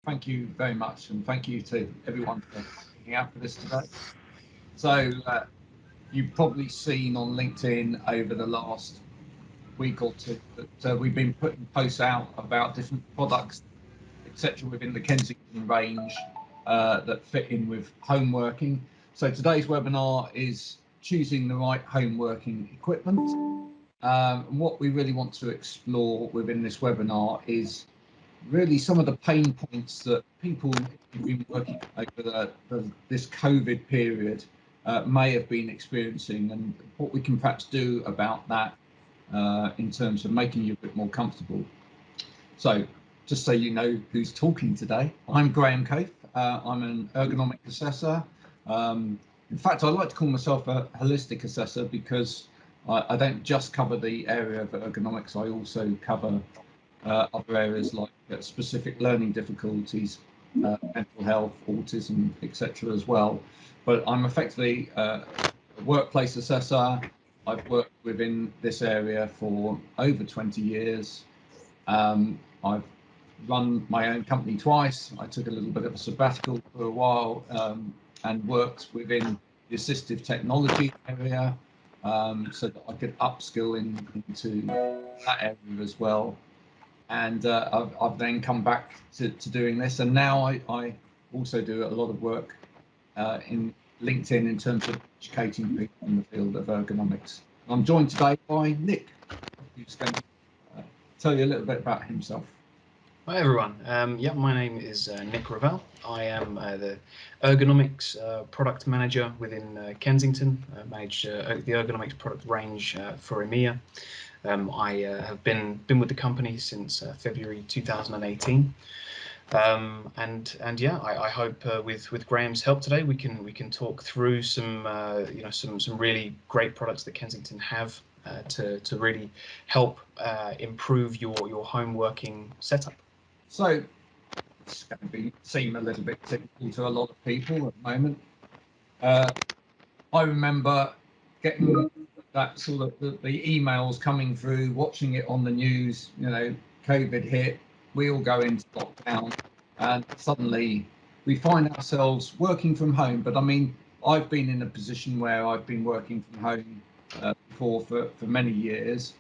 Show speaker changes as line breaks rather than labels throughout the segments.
Thank you very much, and thank you to everyone for hanging out for this today. So, you've probably seen on LinkedIn over the last week or two that we've been putting posts out about different products, etc., within the Kensington range that fit in with home working. So, today's webinar is choosing the right home working equipment. And what we really want to explore within this webinar is really some of the pain points that people who've been working over this COVID period may have been experiencing, and what we can perhaps do about that in terms of making you a bit more comfortable. So just so you know who's talking today, I'm Graham Cafe. I'm an ergonomic assessor. In fact, I like to call myself a holistic assessor because I don't just cover the area of ergonomics, I also cover other areas like specific learning difficulties, mental health, autism, etc. as well. But I'm effectively a workplace assessor. I've worked within this area for over 20 years. I've run my own company twice. I took a little bit of a sabbatical for a while and worked within the assistive technology area so that I could upskill into that area as well. And I've then come back to doing this, and now I also do a lot of work in LinkedIn in terms of educating people in the field of ergonomics. I'm joined today by Nick, who's going to tell you a little bit about himself.
Hi everyone, my name is Nick Ravel. I am the ergonomics product manager within Kensington. I manage the ergonomics product range for EMEA. I have been with the company since February 2018, and yeah, I hope with Graham's help today we can talk through some some really great products that Kensington have to really help improve your home working setup.
So it's going to seem a little bit typical to a lot of people at the moment. I remember getting that sort of the emails coming through, watching it on the news, COVID hit, we all go into lockdown, and suddenly we find ourselves working from home. But I mean, I've been in a position where I've been working from home before for many years.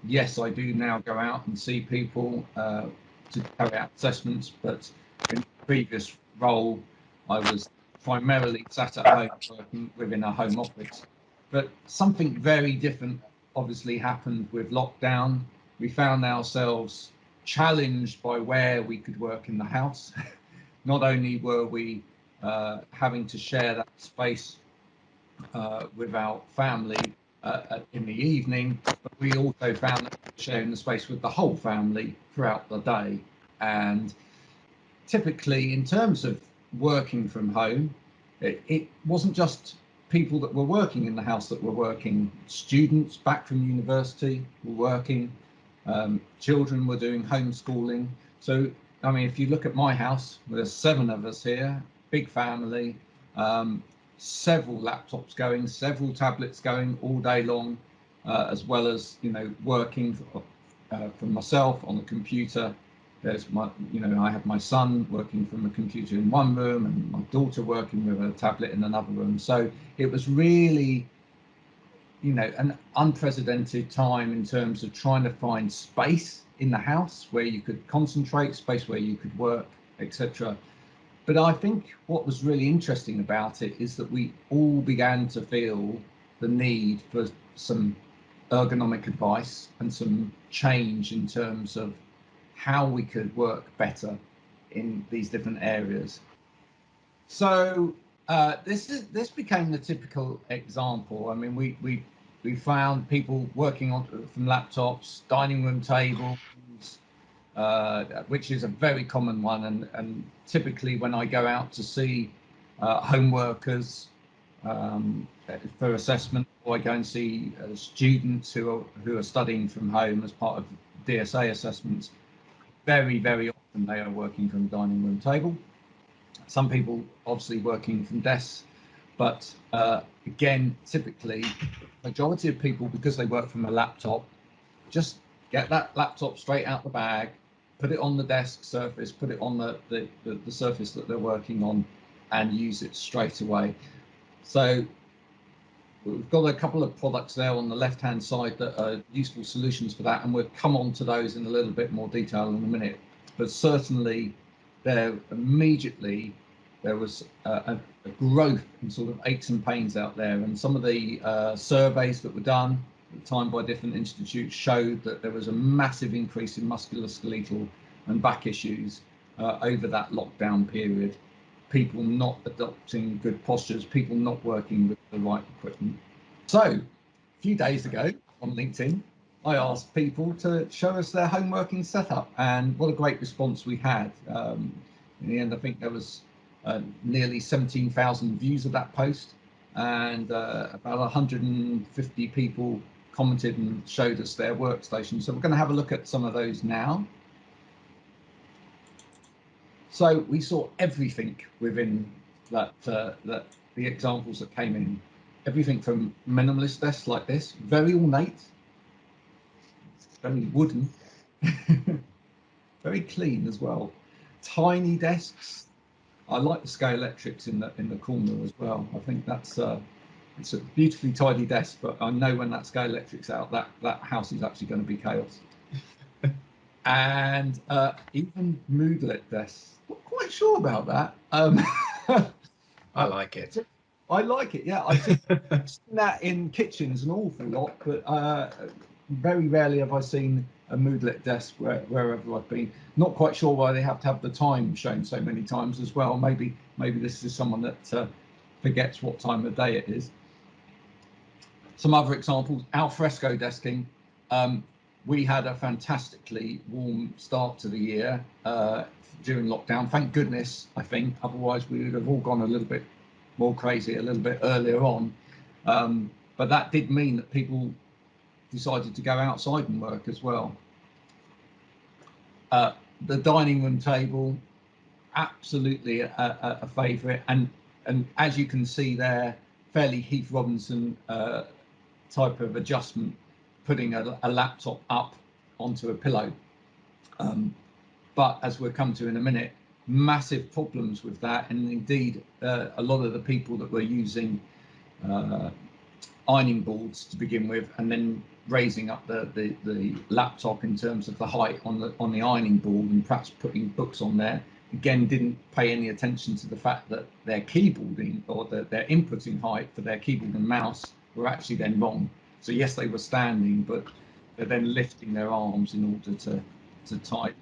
Yes, I do now go out and see people to carry out assessments, but in the previous role, I was primarily sat at home working within a home office. But something very different obviously happened with lockdown. We found ourselves challenged by where we could work in the house. Not only were we having to share that space with our family in the evening, but we also found that sharing the space with the whole family throughout the day. And typically, in terms of working from home, it wasn't just people that were working in the house that were working. Students back from university were working. Children were doing homeschooling. So, I mean, if you look at my house, there's 7 of us here, big family, several laptops going, several tablets going all day long, as well as, working for myself on the computer. There's I have my son working from a computer in one room and my daughter working with a tablet in another room. So it was really, an unprecedented time in terms of trying to find space in the house where you could concentrate, space where you could work, etc. But I think what was really interesting about it is that we all began to feel the need for some ergonomic advice and some change in terms of how we could work better in these different areas. So this became the typical example. I mean, we found people working from laptops, dining room tables, which is a very common one. And typically when I go out to see home workers for assessment, or I go and see students who are studying from home as part of DSA assessments, very, very often they are working from a dining room table. Some people obviously working from desks, but again, typically, majority of people, because they work from a laptop, just get that laptop straight out the bag, put it on the desk surface, put it on the surface that they're working on, and use it straight away. So we've got a couple of products there on the left-hand side that are useful solutions for that, and we'll come on to those in a little bit more detail in a minute. But certainly, there was a growth in sort of aches and pains out there, and some of the surveys that were done at the time by different institutes showed that there was a massive increase in musculoskeletal and back issues over that lockdown period. People not adopting good postures, people not working with the right equipment. So a few days ago on LinkedIn, I asked people to show us their home working setup, and what a great response we had. In the end, I think there was nearly 17,000 views of that post, and about 150 people commented and showed us their workstation. So we're going to have a look at some of those now. So we saw everything within the examples that came in. Everything from minimalist desks like this, very ornate, very wooden, very clean as well. Tiny desks. I like the Scale Electrics in the corner as well. I think that's it's a beautifully tidy desk, but I know when that Scale Electric's out, that house is actually going to be chaos. And even moodlet desks. Not quite sure about that.
I like it.
I like it, yeah. I've seen that in kitchens an awful lot, but very rarely have I seen a moodlet desk wherever I've been. Not quite sure why they have to have the time shown so many times as well. Maybe this is someone that forgets what time of day it is. Some other examples: Alfresco Desking. We had a fantastically warm start to the year during lockdown. Thank goodness, I think. Otherwise, we would have all gone a little bit more crazy a little bit earlier on. But that did mean that people decided to go outside and work as well. The dining room table, absolutely a favourite. And as you can see there, fairly Heath Robinson type of adjustment, putting a laptop up onto a pillow. But as we'll come to in a minute, massive problems with that. And indeed, a lot of the people that were using ironing boards to begin with, and then raising up the laptop in terms of the height on the ironing board, and perhaps putting books on there, again, didn't pay any attention to the fact that their keyboarding or their inputting height for their keyboard and mouse were actually then wrong. So yes, they were standing, but they're then lifting their arms in order to type.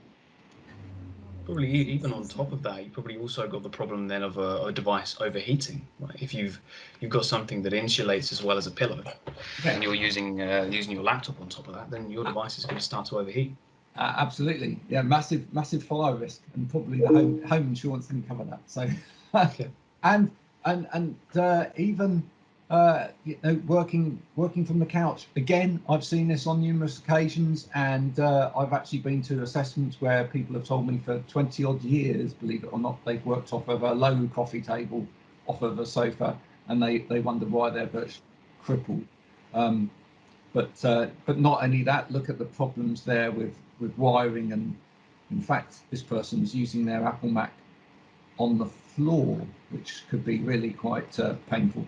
Probably even on top of that, you probably also got the problem then of a device overheating. Right? If you've got something that insulates as well as a pillow, and you're using your laptop on top of that, then your device is going to start to overheat.
Absolutely, yeah, massive fire risk, and probably the home insurance didn't cover that. So, okay. and even working from the couch. Again, I've seen this on numerous occasions, and I've actually been to assessments where people have told me for 20 odd years, believe it or not, they've worked off of a low coffee table, off of a sofa, and they wonder why they're virtually crippled. But not only that, look at the problems there with wiring, and in fact, this person's using their Apple Mac on the floor, which could be really quite painful.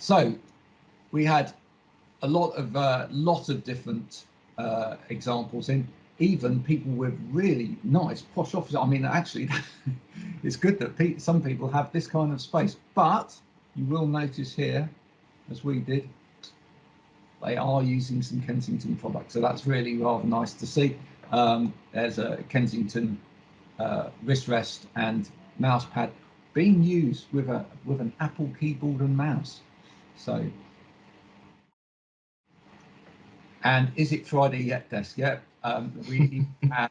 So we had a lot of different examples in, even people with really nice posh offices. I mean, actually, it's good that some people have this kind of space, but you will notice here, as we did, they are using some Kensington products. So that's really rather nice to see. There's a Kensington wrist rest and mouse pad being used with an Apple keyboard and mouse. So, and is it Friday yet, desk? Yeah, we had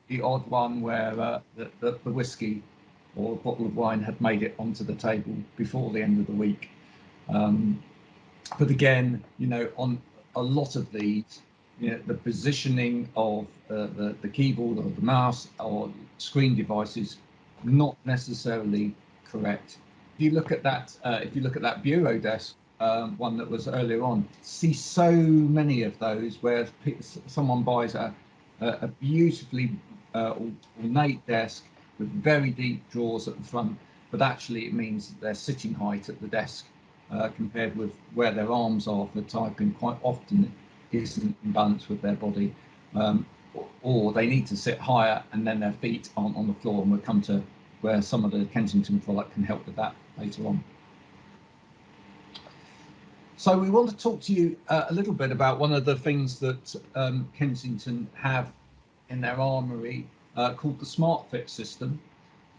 the odd one where the whiskey or a bottle of wine had made it onto the table before the end of the week. But again, on a lot of these, the positioning of the keyboard or the mouse or screen devices not necessarily correct. If you look at that bureau desk, one that was earlier on, see so many of those where someone buys a a beautifully ornate desk with very deep drawers at the front, but actually it means that their sitting height at the desk compared with where their arms are for typing quite often isn't in balance with their body, or they need to sit higher and then their feet aren't on the floor, and we'll come to where some of the Kensington product can help with that later on. So we want to talk to you a little bit about one of the things that Kensington have in their armoury called the Smart Fit system.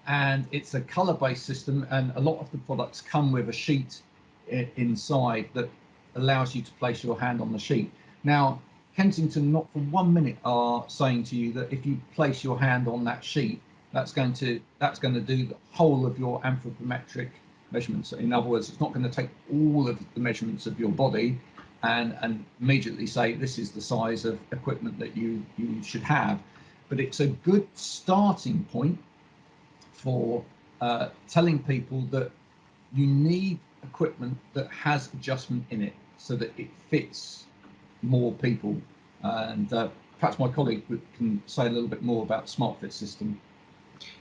And it's a colour-based system, and a lot of the products come with a sheet inside that allows you to place your hand on the sheet. Now, Kensington not for 1 minute are saying to you that if you place your hand on that sheet, that's going to do the whole of your anthropometric measurements. In other words, it's not going to take all of the measurements of your body and immediately say this is the size of equipment that you should have, but it's a good starting point for telling people that you need equipment that has adjustment in it so that it fits more people. And perhaps my colleague can say a little bit more about the Smart Fit system.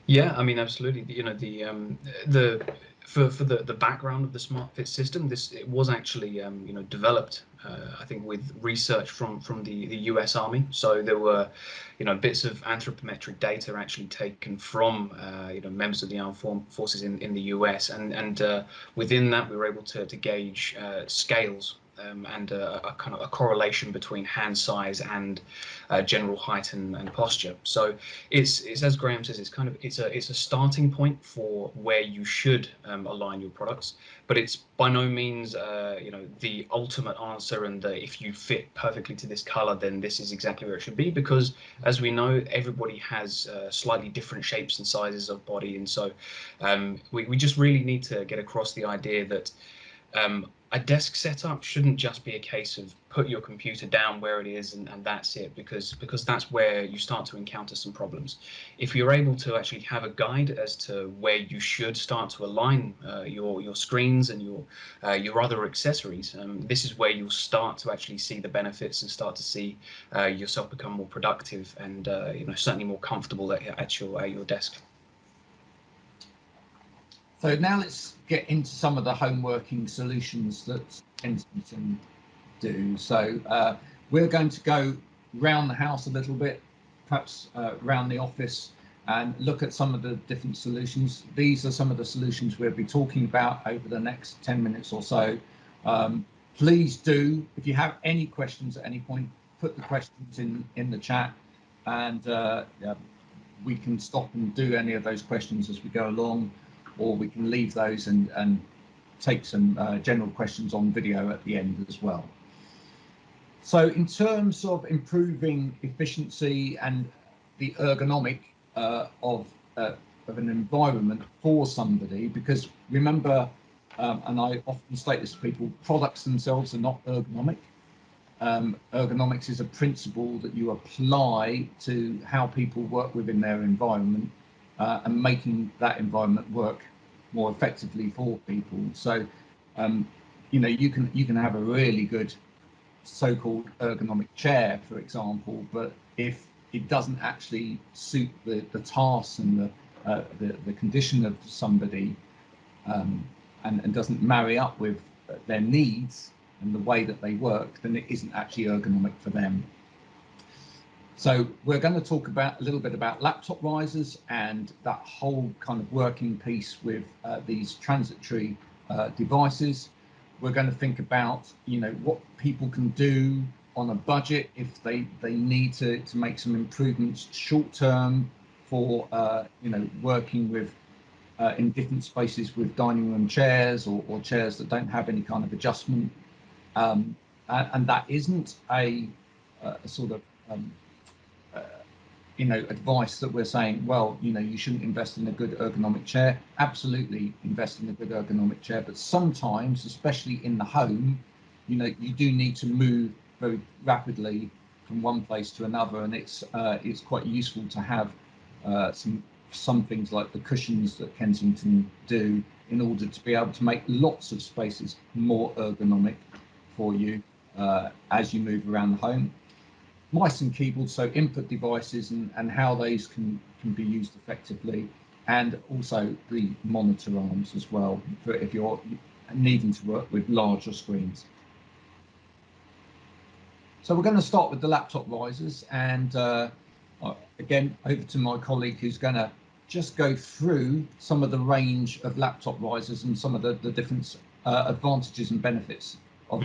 Yeah, I mean, absolutely. You know, for the background of the Smart Fit system, it was actually you know, developed I think with research from the US Army. So there were, you know, bits of anthropometric data actually taken from you know, members of the armed forces in the US, and within that we were able to gauge scales. And a kind of a correlation between hand size and general height and posture. So it's as Graham says, it's a starting point for where you should align your products, but it's by no means you know, the ultimate answer, and if you fit perfectly to this color, then this is exactly where it should be, because as we know, everybody has slightly different shapes and sizes of body, and so we just really need to get across the idea that a desk setup shouldn't just be a case of put your computer down where it is and that's it, because that's where you start to encounter some problems. If you're able to actually have a guide as to where you should start to align your screens and your other accessories, this is where you'll start to actually see the benefits and start to see yourself become more productive and you know, certainly more comfortable at your desk.
So now let's get into some of the home working solutions that Kensington do. So we're going to go round the house a little bit, perhaps round the office, and look at some of the different solutions. These are some of the solutions we'll be talking about over the next 10 minutes or so. Please do, if you have any questions at any point, put the questions in the chat, and yeah, we can stop and do any of those questions as we go along, or we can leave those and take some general questions on video at the end as well. So in terms of improving efficiency and the ergonomic of an environment for somebody, because remember, and I often state this to people, products themselves are not ergonomic. Ergonomics is a principle that you apply to how people work within their environment, and making that environment work more effectively for people. So, you know, you can have a really good so-called ergonomic chair, for example, but if it doesn't actually suit the tasks and the condition of somebody, and doesn't marry up with their needs and the way that they work, then it isn't actually ergonomic for them. So we're going to talk about a little bit about laptop risers and that whole kind of working piece with these transitory devices. We're going to think about, you know, what people can do on a budget if they need to make some improvements short term for you know, working with in different spaces with dining room chairs or chairs that don't have any kind of adjustment, and that isn't a sort of you know, advice that we're saying, well, you know, you shouldn't invest in a good ergonomic chair. Absolutely invest in a good ergonomic chair, but sometimes, especially in the home, you know, you do need to move very rapidly from one place to another, and it's quite useful to have some things like the cushions that Kensington do in order to be able to make lots of spaces more ergonomic for you as you move around the home. mice and keyboards, so input devices and how those can be used effectively, and also the monitor arms as well, for if you're needing to work with larger screens. So we're going to start with the laptop risers, and again, over to my colleague who's going to just go through some of the range of laptop risers and some of the different advantages and benefits of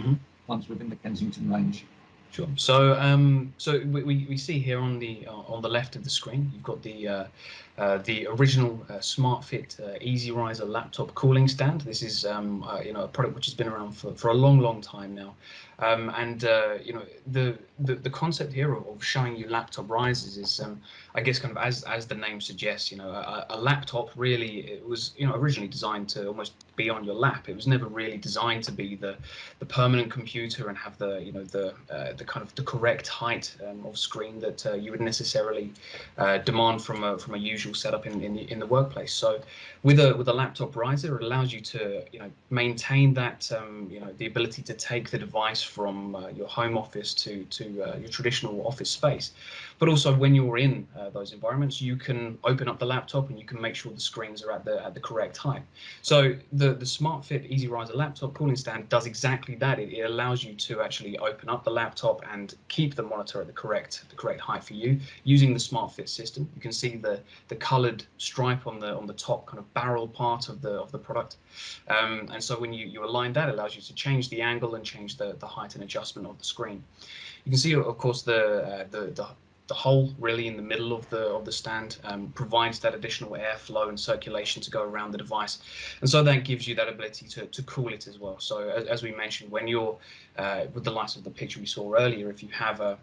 ones within the Kensington range.
Sure. So, we see here on the left of the screen, you've got the original SmartFit Easy Riser laptop cooling stand. This is a product which has been around for a long time now, and the concept here of showing you laptop risers is I guess kind of as the name suggests, a laptop really, it was originally designed to almost be on your lap. It was never really designed to be the permanent computer and have the kind of the correct height of screen that you would necessarily demand from a usual setup in the workplace. So with a laptop riser, it allows you to maintain that the ability to take the device from your home office to your traditional office space, but also when you're in those environments, you can open up the laptop and you can make sure the screens are at the correct height. So the SmartFit Easy Riser laptop cooling stand does exactly that. It allows you to actually open up the laptop and keep the monitor at the correct height for you using the SmartFit system. You can see the coloured stripe on the top kind of barrel part of the product, and so when you align that, it allows you to change the angle and change the height and adjustment of the screen. You can see, of course, the hole really in the middle of the stand provides that additional airflow and circulation to go around the device, and so that gives you that ability to cool it as well. So as we mentioned, when you're with the likes of the picture we saw earlier, if you have a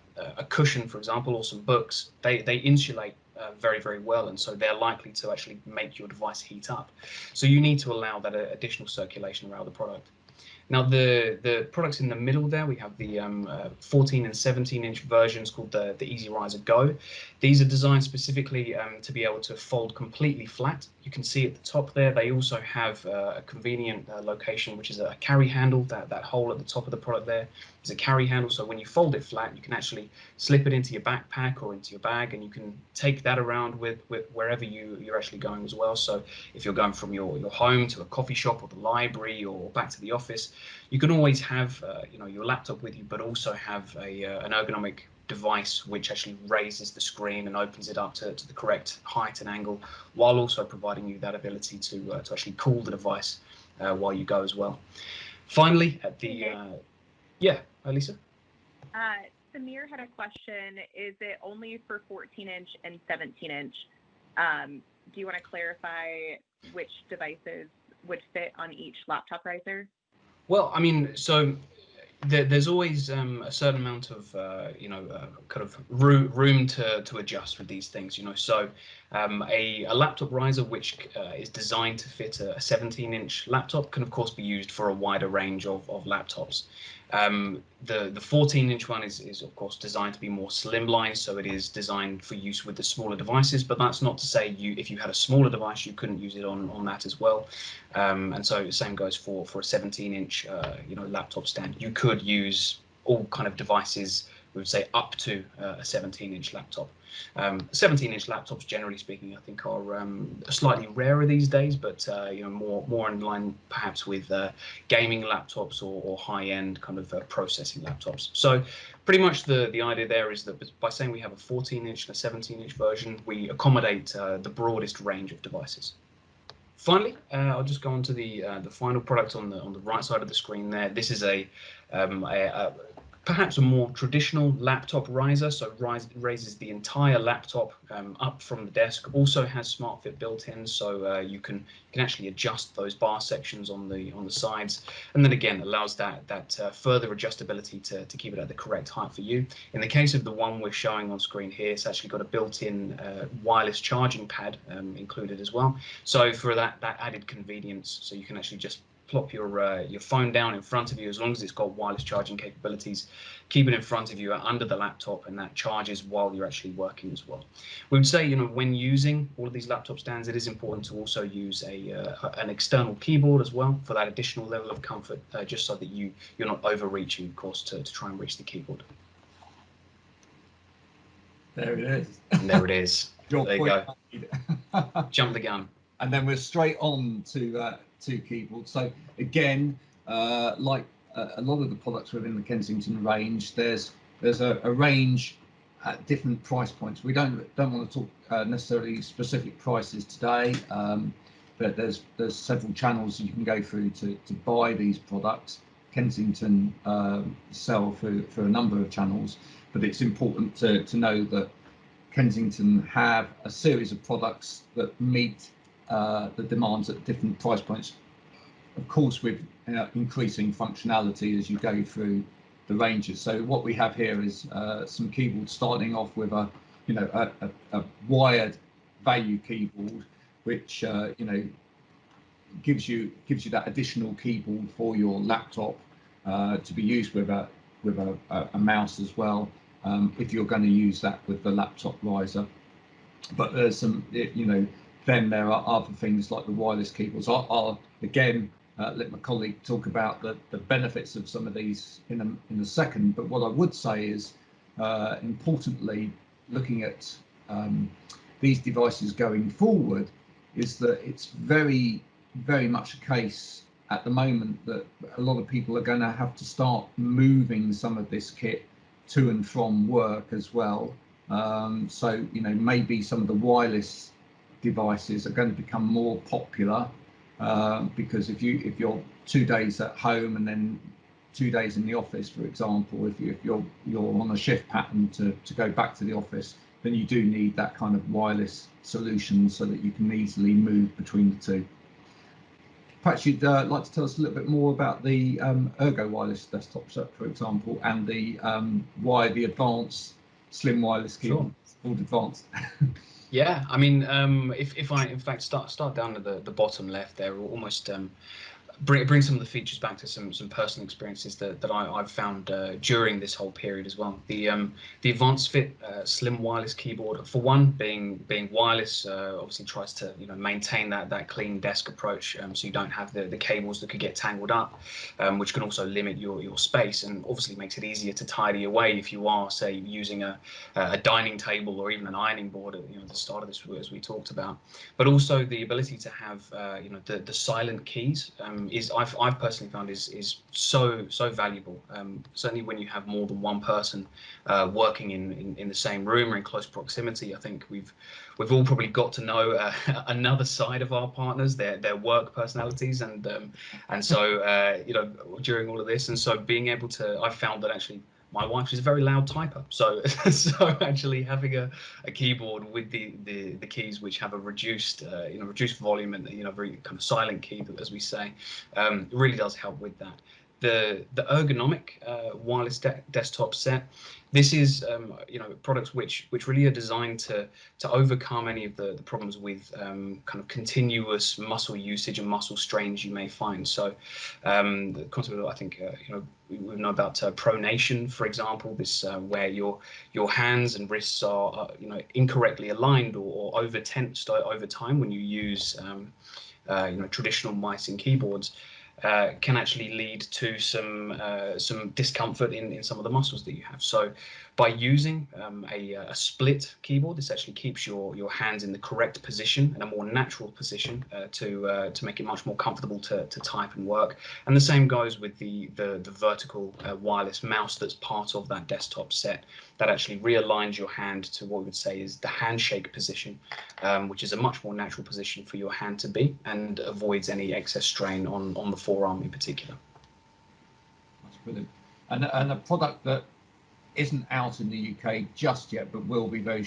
cushion, for example, or some books, they insulate very well, and so they're likely to actually make your device heat up. So you need to allow that additional circulation around the product. Now, the products in the middle there, we have the 14 and 17-inch versions called the Easy Riser Go. These are designed specifically to be able to fold completely flat. You can see at the top there, they also have a convenient location, which is a carry handle. That hole at the top of the product there is a carry handle. So when you fold it flat, you can actually slip it into your backpack or into your bag, and you can take that around with wherever you're actually going as well. So if you're going from your home to a coffee shop or the library or back to the office, you can always have your laptop with you, but also have an ergonomic device which actually raises the screen and opens it up to the correct height and angle, while also providing you that ability to actually cool the device while you go as well. Finally, at the yeah, Lisa.
Samir had a question. Is it only for 14-inch and 17-inch? Do you want to clarify which devices would fit on each laptop riser? Well,
I mean, so there's always a certain amount of kind of room to adjust with these things. So a laptop riser which is designed to fit a 17-inch laptop can of course be used for a wider range of laptops. The 14-inch one is of course designed to be more slimline, so it is designed for use with the smaller devices, but that's not to say if you had a smaller device you couldn't use it on that as well. And so the same goes for a 17-inch laptop stand. You could use all kind of devices, we would say up to a 17-inch laptop. 17-inch laptops, generally speaking, I think are slightly rarer these days, but more in line perhaps with gaming laptops or high-end kind of processing laptops. So pretty much the idea there is that by saying we have a 14-inch and a 17-inch version, we accommodate the broadest range of devices. Finally, I'll just go on to the final product on the right side of the screen there. This is perhaps a more traditional laptop riser, so raises the entire laptop up from the desk. Also has SmartFit built in, so you can actually adjust those bar sections on the sides, and then again allows that further adjustability to keep it at the correct height for you. In the case of the one we're showing on screen here, it's actually got a built-in wireless charging pad included as well. So for that added convenience, so you can actually just plop your phone down in front of you, as long as it's got wireless charging capabilities. Keep it in front of you under the laptop, and that charges while you're actually working as well. We would say, when using all of these laptop stands, it is important to also use an external keyboard as well for that additional level of comfort, just so that you're not overreaching, of course, to try and reach the keyboard.
There it is.
And there it is.
Your
There you
point
go.
made.
Jump the gun.
And then we're straight on to keyboards. So again, like a lot of the products within the Kensington range, there's a range at different price points. We don't want to talk necessarily specific prices today, but there's several channels you can go through to buy these products. Kensington sell for a number of channels, but it's important to know that Kensington have a series of products that meet the demands at different price points, of course with increasing functionality as you go through the ranges. So what we have here is some keyboards starting off with a wired value keyboard, which gives you that additional keyboard for your laptop to be used with a mouse as well, if you're going to use that with the laptop riser. But there's some, then there are other things like the wireless keyboards. I'll again let my colleague talk about the benefits of some of these in a second. But what I would say is, importantly, looking at these devices going forward, is that it's very, very much a case at the moment that a lot of people are going to have to start moving some of this kit to and from work as well. So maybe some of the wireless devices are going to become more popular, because if you're 2 days at home and then 2 days in the office, for example, if you're on a shift pattern to go back to the office, then you do need that kind of wireless solution so that you can easily move between the two. Perhaps you'd like to tell us a little bit more about the Ergo wireless desktop set, for example, and why the advanced slim wireless keyboard is called advanced.
Yeah, I mean, if I in fact start down at the bottom left there, almost bring some of the features back to some personal experiences that I've found during this whole period as well. The Advanced Fit slim wireless keyboard, for one, being wireless, obviously tries to maintain that clean desk approach, so you don't have the cables that could get tangled up, which can also limit your space, and obviously makes it easier to tidy away if you are, say, using a dining table or even an ironing board at the start of this, as we talked about. But also the ability to have the silent keys. I've personally found is so valuable. Certainly when you have more than one person working in the same room or in close proximity. I think we've all probably got to know another side of our partners, their work personalities, and so during all of this, and so being able to, I've found that actually my wife is a very loud typer, so actually having a keyboard with the keys which have a reduced volume and very kind of silent key, as we say, really does help with that. The ergonomic wireless desktop set. This is products which really are designed to overcome any of the problems with kind of continuous muscle usage and muscle strains you may find. So the concept of, I think we know about pronation, for example. This where your hands and wrists are incorrectly aligned or over tensed over time when you use traditional mice and keyboards. Can actually lead to some discomfort in some of the muscles that you have. So by using a split keyboard, this actually keeps your hands in the correct position and a more natural position to make it much more comfortable to type and work. And the same goes with the vertical wireless mouse that's part of that desktop set, that actually realigns your hand to what we would say is the handshake position, which is a much more natural position for your hand to be, and avoids any excess strain on the forearm in particular.
That's brilliant. And a product that isn't out in the UK just yet, but will be very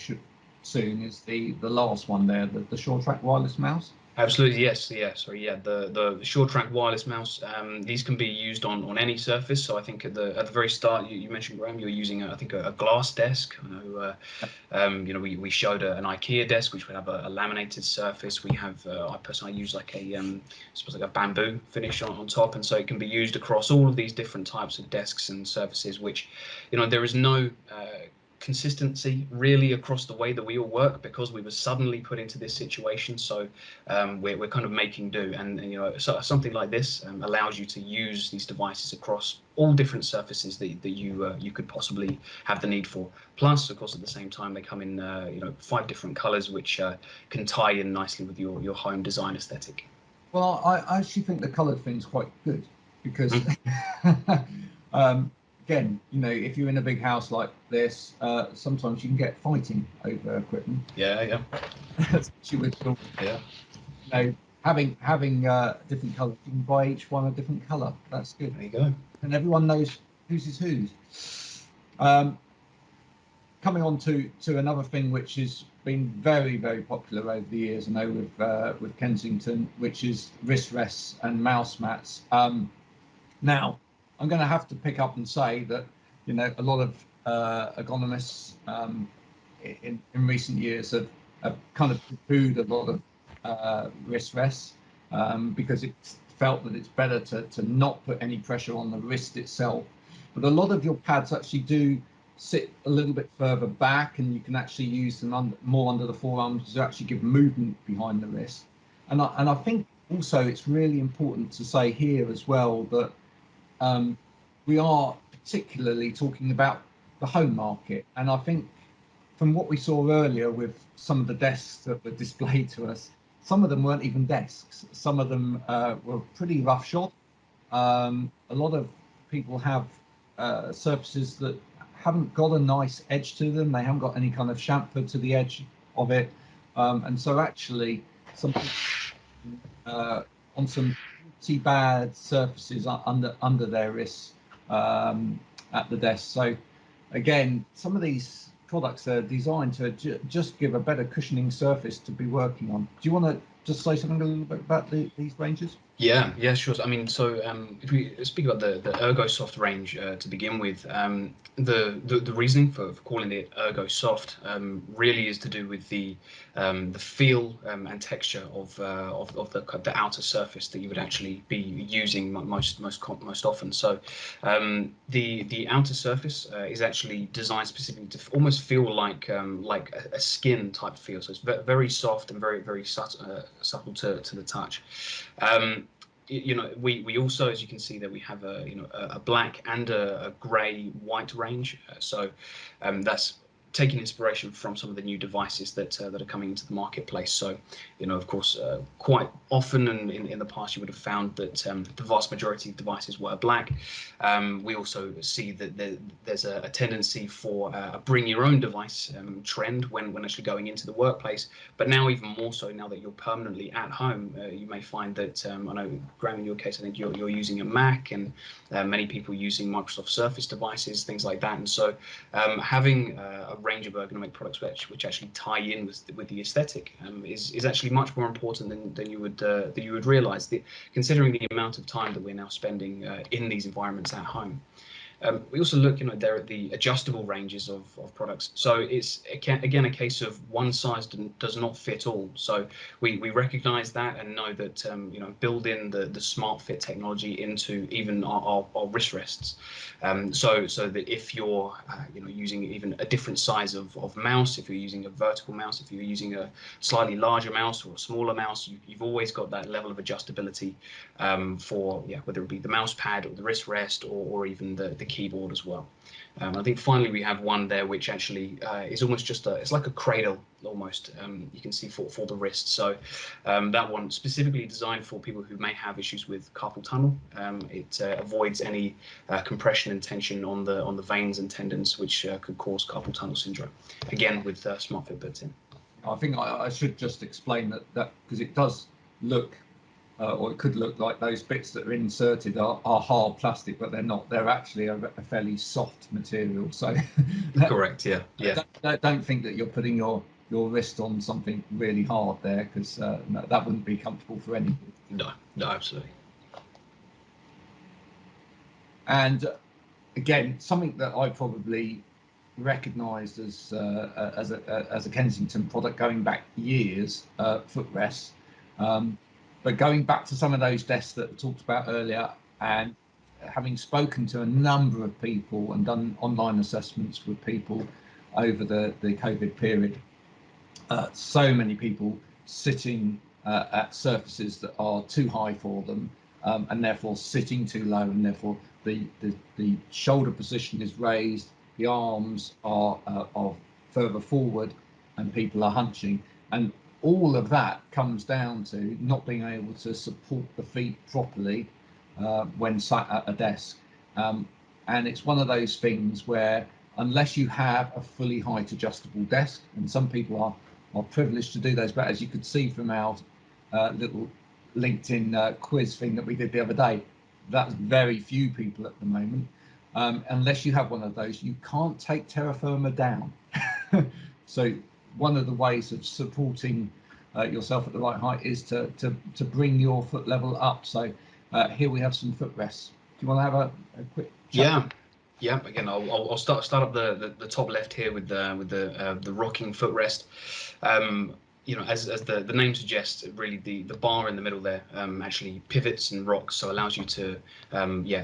soon, is the last one there, the short track wireless mouse.
Absolutely, yes, yeah. Sorry, yeah. The short track wireless mouse. These can be used on any surface. So I think at the very start, you mentioned, Graham, you were using I think a glass desk. We showed an IKEA desk which would have a laminated surface. We have I personally use like a bamboo finish on top, and so it can be used across all of these different types of desks and surfaces. Which there is no consistency really across the way that we all work, because we were suddenly put into this situation. So we're kind of making do, and you know, something like this allows you to use these devices across all different surfaces that you could possibly have the need for. Plus, of course, at the same time, they come in you know, 5 different colors, which can tie in nicely with your home design aesthetic.
Well, I actually think the coloured thing's quite good, because again, you know, if you're in a big house like this, sometimes you can get fighting over equipment.
Yeah.
Especially with children.
Yeah.
You know, having different colours, you can buy each one a different colour. That's good.
There you go.
And everyone knows whose is whose. Coming on to another thing which has been very, very popular over the years, I know with Kensington, which is wrist rests and mouse mats. Now, I'm going to have to pick up and say that, you know, a lot of ergonomists in recent years have kind of poo-pooed a lot of wrist rests because it's felt that it's better to not put any pressure on the wrist itself. But a lot of your pads actually do sit a little bit further back, and you can actually use them more under the forearms to actually give movement behind the wrist. And I think also it's really important to say here as well that we are particularly talking about the home market. And I think from what we saw earlier with some of the desks that were displayed to us, some of them weren't even desks. Some of them were pretty roughshod. A lot of people have surfaces that haven't got a nice edge to them. They haven't got any kind of chamfer to the edge of it. And so actually some on some pretty bad surfaces under their wrists at the desk. So again, some of these products are designed to just give a better cushioning surface to be working on. Do you want to just say something a little bit about these ranges?
Yeah, sure. I mean, so if we speak about the Ergosoft range to begin with, the reasoning for calling it Ergosoft really is to do with the feel and texture of the outer surface that you would actually be using most often. So the outer surface is actually designed specifically to almost feel like a skin type feel. So it's very soft and very subtle to the touch. You know, we also, as you can see, that we have a black and a grey white range. So that's taking inspiration from some of the new devices that are coming into the marketplace. So, you know, of course, quite often in the past, you would have found that the vast majority of devices were black. We also see that there's a tendency for a bring your own device trend when actually going into the workplace. But now even more so, now that you're permanently at home, you may find that, I know, Graham, in your case, I think you're using a Mac, and many people using Microsoft Surface devices, things like that. And so having a range of ergonomic products which actually tie in with the aesthetic is actually much more important than you would realize, considering the amount of time that we're now spending in these environments at home. We also look, you know, there at the adjustable ranges of products. So it's again a case of one size does not fit all. So we recognize that and know that you know, build in the smart fit technology into even our wrist rests. So that if you're you know, using even a different size of mouse, if you're using a vertical mouse, if you're using a slightly larger mouse or a smaller mouse, you've always got that level of adjustability for whether it be the mouse pad or the wrist rest or even the keyboard as well. I think finally we have one there which actually is almost just it's like a cradle almost, you can see for the wrist. So that one specifically designed for people who may have issues with carpal tunnel. It avoids any compression and tension on the veins and tendons, which could cause carpal tunnel syndrome. Again, with smart fit built in.
I think I should just explain that because it does look or it could look like those bits that are inserted are hard plastic, but they're not. They're actually a fairly soft material. So
correct, yeah.
Don't think that you're putting your wrist on something really hard there, because that wouldn't be comfortable for anybody.
No, absolutely.
And again, something that I probably recognised as a Kensington product going back years, footrests. But going back to some of those desks that I talked about earlier, and having spoken to a number of people and done online assessments with people, over the COVID period. So many people sitting at surfaces that are too high for them, and therefore sitting too low, and therefore the shoulder position is raised, the arms are further forward, and people are hunching, and all of that comes down to not being able to support the feet properly when sat at a desk. And it's one of those things where unless you have a fully height adjustable desk, and some people are privileged to do those, but as you could see from our little LinkedIn quiz thing that we did the other day, that's very few people at the moment. Unless you have one of those, you can't take terra firma down. So one of the ways of supporting yourself at the right height is to bring your foot level up. So here we have some footrests. Do you want to have a quick chat?
Yeah. Again, I'll start up the top left here with the rocking footrest. As the name suggests, really the bar in the middle there actually pivots and rocks, so allows you to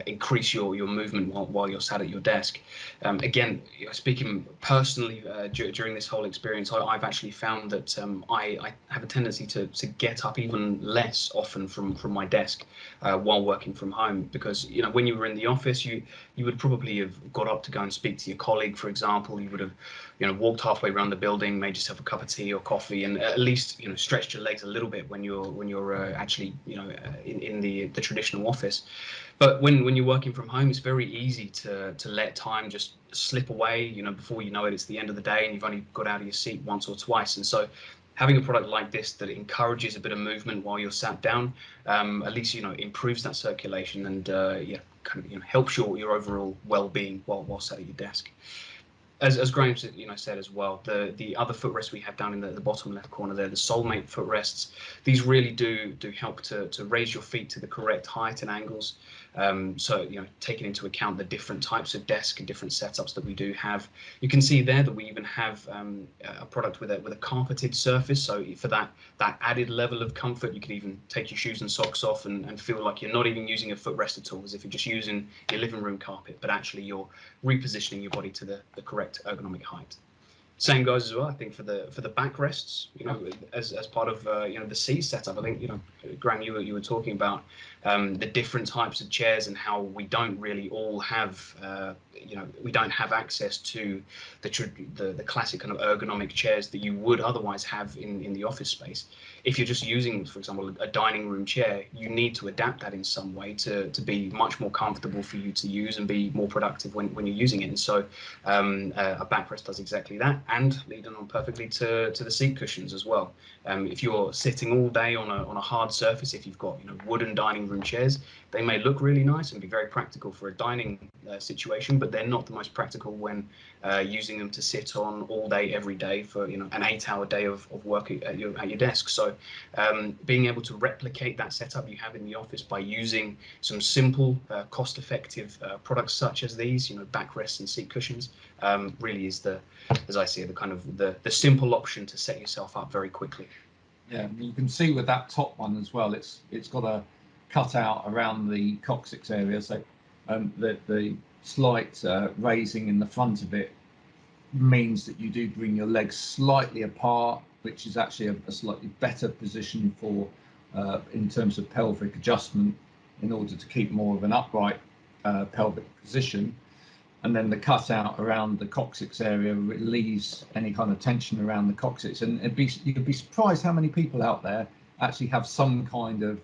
increase your movement while you're sat at your desk. Again, speaking personally during this whole experience, I've actually found that I have a tendency to get up even less often from my desk while working from home, because when you were in the office, you would probably have got up to go and speak to your colleague, for example. You would have walked halfway around the building, made yourself a cup of tea or coffee, and at least stretched your legs a little bit when you're actually in the traditional office. But when you're working from home, it's very easy to let time just slip away. Before you know it, it's the end of the day and you've only got out of your seat once or twice. And so having a product like this that encourages a bit of movement while you're sat down, at least improves that circulation and helps your overall well-being while sat at your desk. As Graham said as well, the other footrests we have down in the bottom left corner there, the Soulmate footrests, these really do help to raise your feet to the correct height and angles. So taking into account the different types of desk and different setups that we do have, you can see there that we even have a product with a carpeted surface. So for that added level of comfort, you could even take your shoes and socks off and feel like you're not even using a footrest at all, as if you're just using your living room carpet, but actually you're repositioning your body to the correct ergonomic height. Same goes as well, I think, for the backrests. As part of the C setup. I think Graham, you were talking about the different types of chairs and how we don't really all have we don't have access to the classic kind of ergonomic chairs that you would otherwise have in the office space. If you're just using, for example, a dining room chair, you need to adapt that in some way to be much more comfortable for you to use and be more productive when you're using it. And so a backrest does exactly that, and leading on perfectly to the seat cushions as well. If you're sitting all day on a hard surface, if you've got wooden dining room chairs, they may look really nice and be very practical for a dining situation, but they're not the most practical when using them to sit on all day, every day for an 8-hour day of work at your desk. So being able to replicate that setup you have in the office by using some simple, cost-effective products such as these, backrests and seat cushions, really is as I see it, the simple option to set yourself up very quickly.
Yeah, you can see with that top one as well, it's got a cutout around the coccyx area, so the slight raising in the front of it means that you do bring your legs slightly apart, which is actually a slightly better position for in terms of pelvic adjustment, in order to keep more of an upright pelvic position. And then the cutout around the coccyx area relieves any kind of tension around the coccyx. And you'd be surprised how many people out there actually have some kind of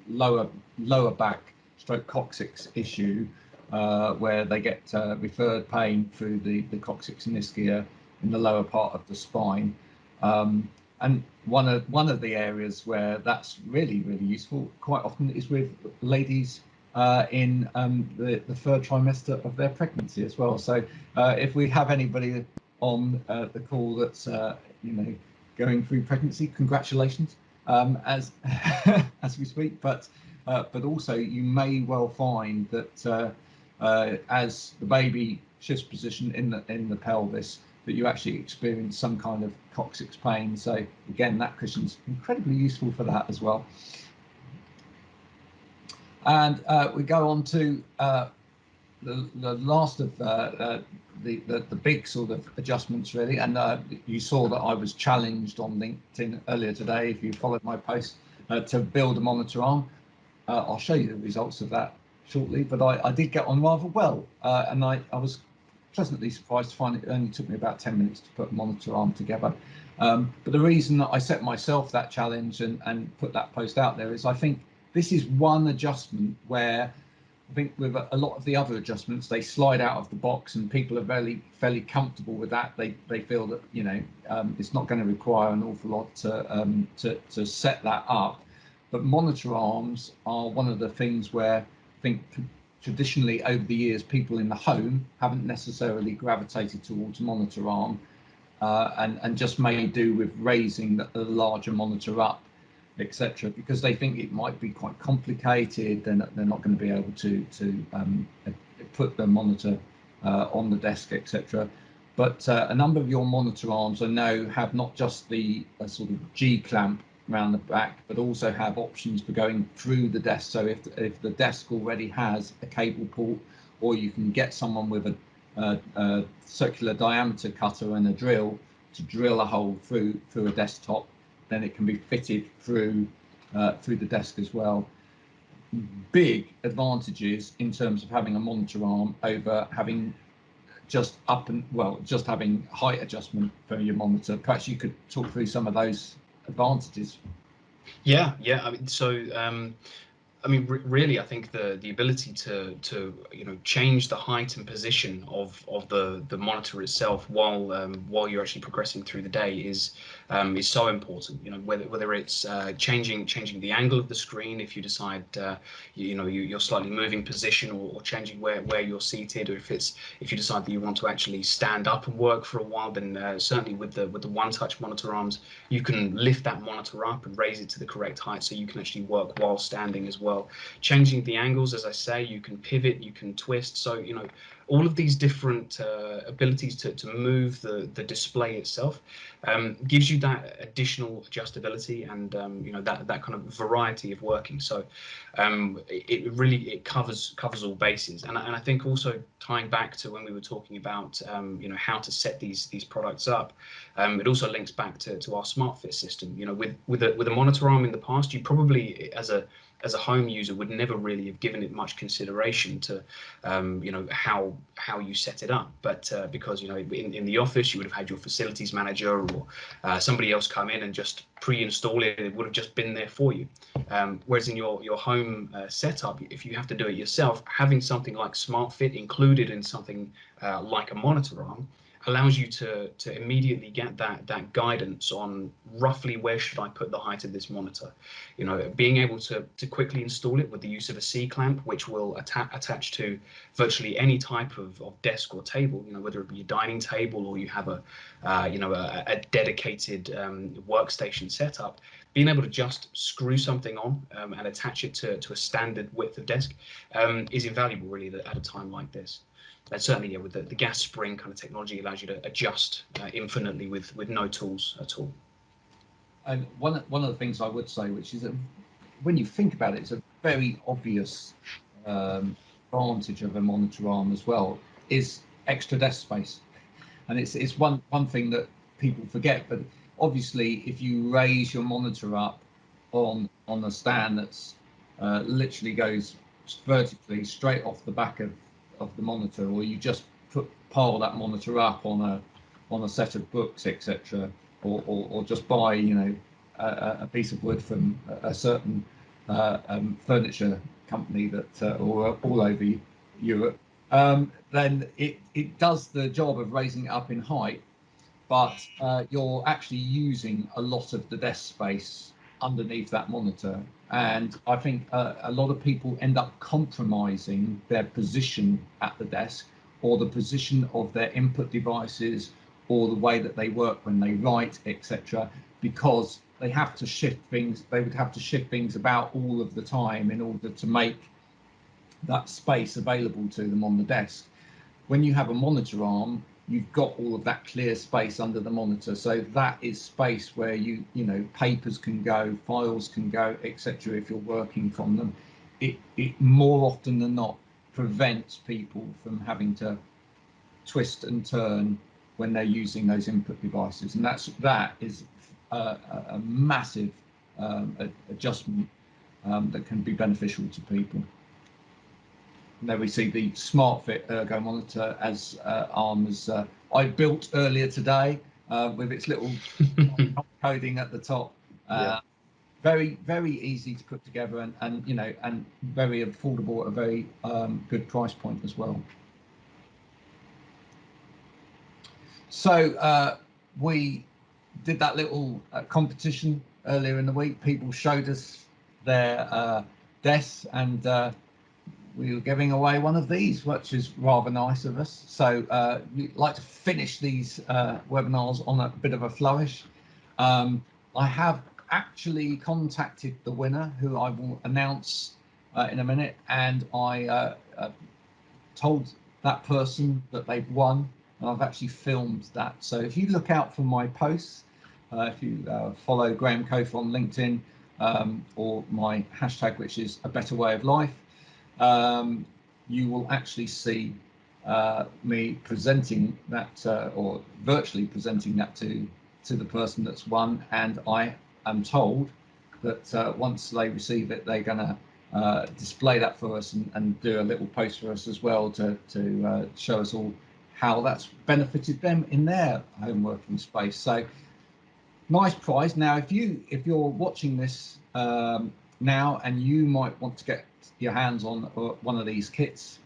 lower back stroke coccyx issue, where they get referred pain through the coccyx and ischia in the lower part of the spine. And one of the areas where that's really, really useful quite often is with ladies in the third trimester of their pregnancy as well. So if we have anybody on the call that's going through pregnancy, congratulations as as we speak. But also you may well find that as the baby shifts position in the pelvis, that you actually experience some kind of coccyx pain. So again, that cushion's incredibly useful for that as well. And we go on to the last of the big sort of adjustments really, and you saw that I was challenged on LinkedIn earlier today, if you followed my post, to build a monitor arm. I'll show you the results of that shortly, but I did get on rather well, and I was pleasantly surprised to find it only took me about 10 minutes to put a monitor arm together. But the reason that I set myself that challenge and put that post out there is I think this is one adjustment where I think with a lot of the other adjustments, they slide out of the box and people are fairly comfortable with that. They feel that, you know, it's not going to require an awful lot to set that up. But monitor arms are one of the things where I think traditionally over the years, people in the home haven't necessarily gravitated towards monitor arm and just may do with raising the larger monitor up, etc., because they think it might be quite complicated. They're not going to be able to put the monitor on the desk, etc. But a number of your monitor arms I know have not just the sort of G clamp around the back, but also have options for going through the desk. So if the desk already has a cable port, or you can get someone with a circular diameter cutter and a drill to drill a hole through a desktop, then it can be fitted through the desk as well. Big advantages in terms of having a monitor arm over having just having height adjustment for your monitor. Perhaps you could talk through some of those advantages.
Yeah. I mean, so really, I think the ability to change the height and position of the monitor itself while you're actually progressing through the day is so important. You know, whether it's changing the angle of the screen if you decide you're slightly moving position, or changing where you're seated, or if you decide that you want to actually stand up and work for a while, then certainly with the one-touch monitor arms, you can lift that monitor up and raise it to the correct height so you can actually work while standing as well. Changing the angles, as I say, you can pivot, you can twist. So, you know, all of these different abilities to move the display itself gives you that additional adjustability and that kind of variety of working. So it really covers all bases. And I think also tying back to when we were talking about how to set these products up, it also links back to our smart fit system. You know, with a monitor arm in the past, you probably as a home user would never really have given it much consideration to how you set it up, but because in the office you would have had your facilities manager or somebody else come in and just pre-install it. It would have just been there for you, whereas in your home setup, if you have to do it yourself, having something like smart fit included in something like a monitor arm allows you to immediately get that guidance on roughly where should I put the height of this monitor. You know, being able to quickly install it with the use of a C clamp, which will attach to virtually any type of desk or table. You know, whether it be a dining table or you have a dedicated workstation setup. Being able to just screw something on and attach it to a standard width of desk is invaluable, really, at a time like this. Certainly, with the gas spring kind of technology, allows you to adjust infinitely with no tools at all.
And one of the things I would say, which is that when you think about it, it's a very obvious advantage of a monitor arm as well, is extra desk space. And it's one thing that people forget, but obviously if you raise your monitor up on a stand that's literally goes vertically straight off the back of the monitor, or you just pile that monitor up on a set of books, etc., or just buy a piece of wood from a certain furniture company that or all over Europe, then it does the job of raising it up in height, but you're actually using a lot of the desk space underneath that monitor. And I think a lot of people end up compromising their position at the desk, or the position of their input devices, or the way that they work when they write, etc., because they have to shift things. They would have to shift things about all of the time in order to make that space available to them on the desk. When you have a monitor arm, you've got all of that clear space under the monitor, so that is space where you papers can go, files can go, etc. If you're working from them, it more often than not prevents people from having to twist and turn when they're using those input devices, and that is a massive adjustment that can be beneficial to people. And there we see the SmartFit Ergo monitor as arm as I built earlier today with its little coding at the top. Very, very easy to put together, and you know, and very affordable at a very good price point as well. So we did that little competition earlier in the week. People showed us their desks, and we were giving away one of these, which is rather nice of us. So we like to finish these webinars on a bit of a flourish. I have actually contacted the winner, who I will announce in a minute, and I told that person that they've won, and I've actually filmed that. So if you look out for my posts, if you follow Graham Cofer on LinkedIn, or my hashtag, which is A Better Way of Life, you will actually see me presenting that, or virtually presenting that to the person that's won. And I am told that once they receive it, they're going to display that for us and do a little post for us as well to show us all how that's benefited them in their home working space. So nice prize. Now, if you're watching this now and you might want to get your hands on one of these kits,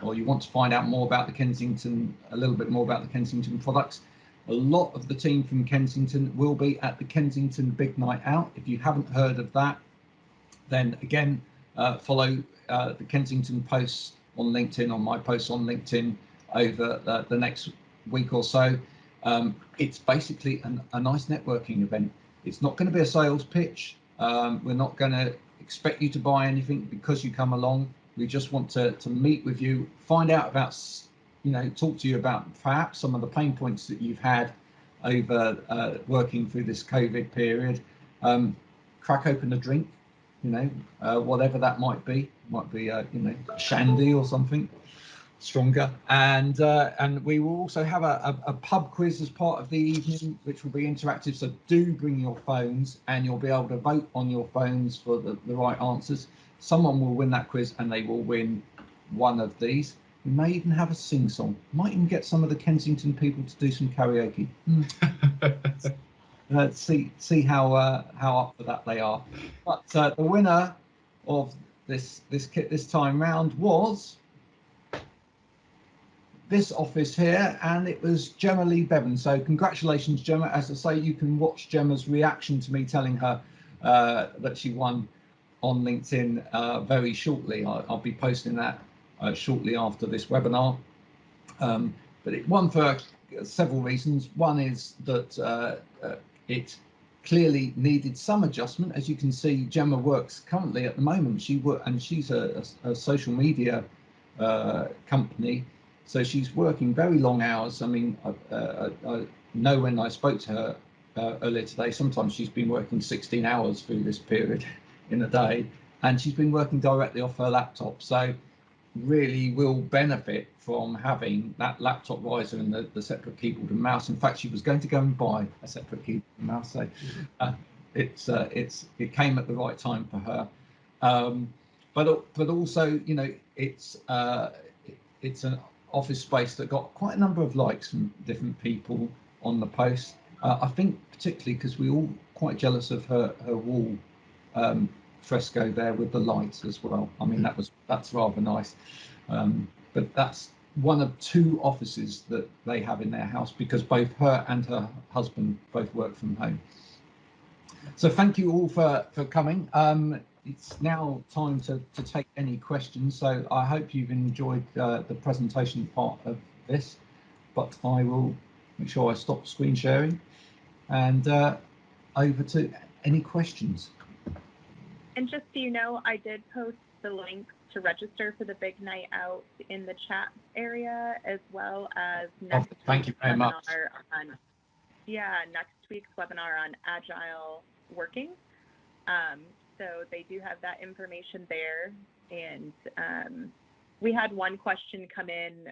or you want to find out more about the Kensington, a little bit more about the Kensington products, a lot of the team from Kensington will be at the Kensington Big Night Out. If you haven't heard of that, then again, follow the Kensington posts on LinkedIn, on my posts on LinkedIn over the next week or so. It's basically a nice networking event. It's not going to be a sales pitch. We're not going to expect you to buy anything because you come along. We just want to meet with you, find out about, you know, talk to you about perhaps some of the pain points that you've had over working through this COVID period. Crack open a drink, you know, whatever that might be you know, shandy or something stronger, and we will also have a pub quiz as part of the evening, which will be interactive. So do bring your phones, and you'll be able to vote on your phones for the right answers. Someone will win that quiz, and they will win one of these. We may even have a sing song. Might even get some of the Kensington people to do some karaoke. Let's see how up for that they are. But the winner of this kit this time round was this office here, and it was Gemma Lee Bevan. So congratulations, Gemma. As I say, you can watch Gemma's reaction to me telling her that she won on LinkedIn very shortly. I'll be posting that shortly after this webinar. But it won for several reasons. One is that it clearly needed some adjustment. As you can see, Gemma works currently at the moment. She's a social media company. So she's working very long hours. I mean, I know when I spoke to her earlier today, sometimes she's been working 16 hours through this period in a day, and she's been working directly off her laptop. So really will benefit from having that laptop riser and the separate keyboard and mouse. In fact, she was going to go and buy a separate keyboard and mouse. So it came at the right time for her. But also, you know, it's an office space that got quite a number of likes from different people on the post. I think particularly because we're all quite jealous of her wall fresco there with the lights as well. I mean, that's rather nice. But that's one of two offices that they have in their house, because both her and her husband both work from home. So thank you all for coming. It's now time to take any questions. So I hope you've enjoyed the presentation part of this, but I will make sure I stop screen sharing and over to any questions.
And just so you know, I did post the link to register for the big night out in the chat area, as well as next week's webinar on agile working. So they do have that information there, and We had one question come in,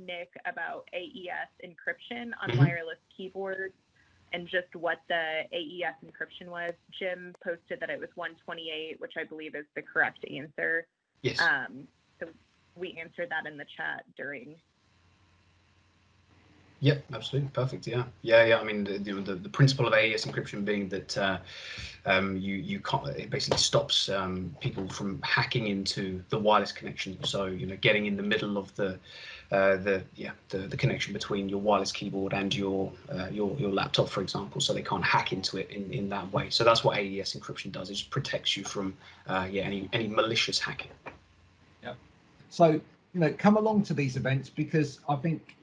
Nick, about AES encryption on
Mhm.
wireless keyboards and just what the AES encryption was. Jim posted that it was 128, which I believe is the correct answer.
Yes.
So we answered that in the chat during.
Yep, absolutely, perfect. Yeah. I mean, the principle of AES encryption being that you can't. It basically stops people from hacking into the wireless connection. So getting in the middle of the connection between your wireless keyboard and your laptop, for example, so they can't hack into it in that way. So that's what AES encryption does. It just protects you from any malicious hacking.
Yep. So come along to these events, because I think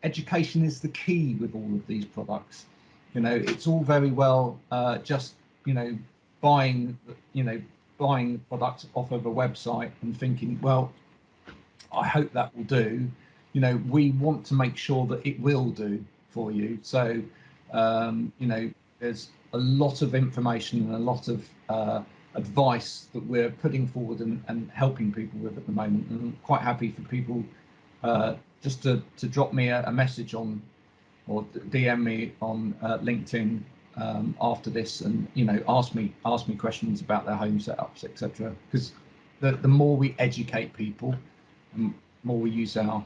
education is the key with all of these products. It's all very well just buying products off of a website and thinking, well, I hope that will do. We want to make sure that it will do for you. So there's a lot of information and a lot of advice that we're putting forward and helping people with at the moment. And I'm quite happy for people just to drop me a message on, or DM me on LinkedIn after this, and ask me questions about their home setups, etc. Because the more we educate people, the more we use our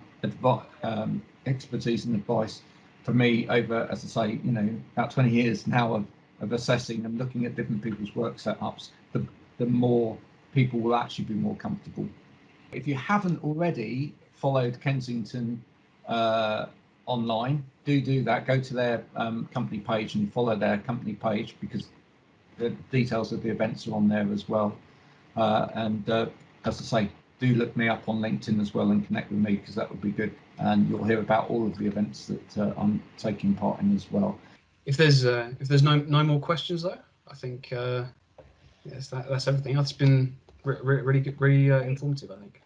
expertise and advice. For me, over, as I say, about 20 years now of assessing and looking at different people's work setups, the more people will actually be more comfortable. If you haven't already followed Kensington online, do that. Go to their company page and follow their company page, because the details of the events are on there as well. And as I say, do look me up on LinkedIn as well and connect with me, because that would be good. And you'll hear about all of the events that I'm taking part in as well.
If there's no more questions though, I think that's everything. That's been really good, really informative, I think.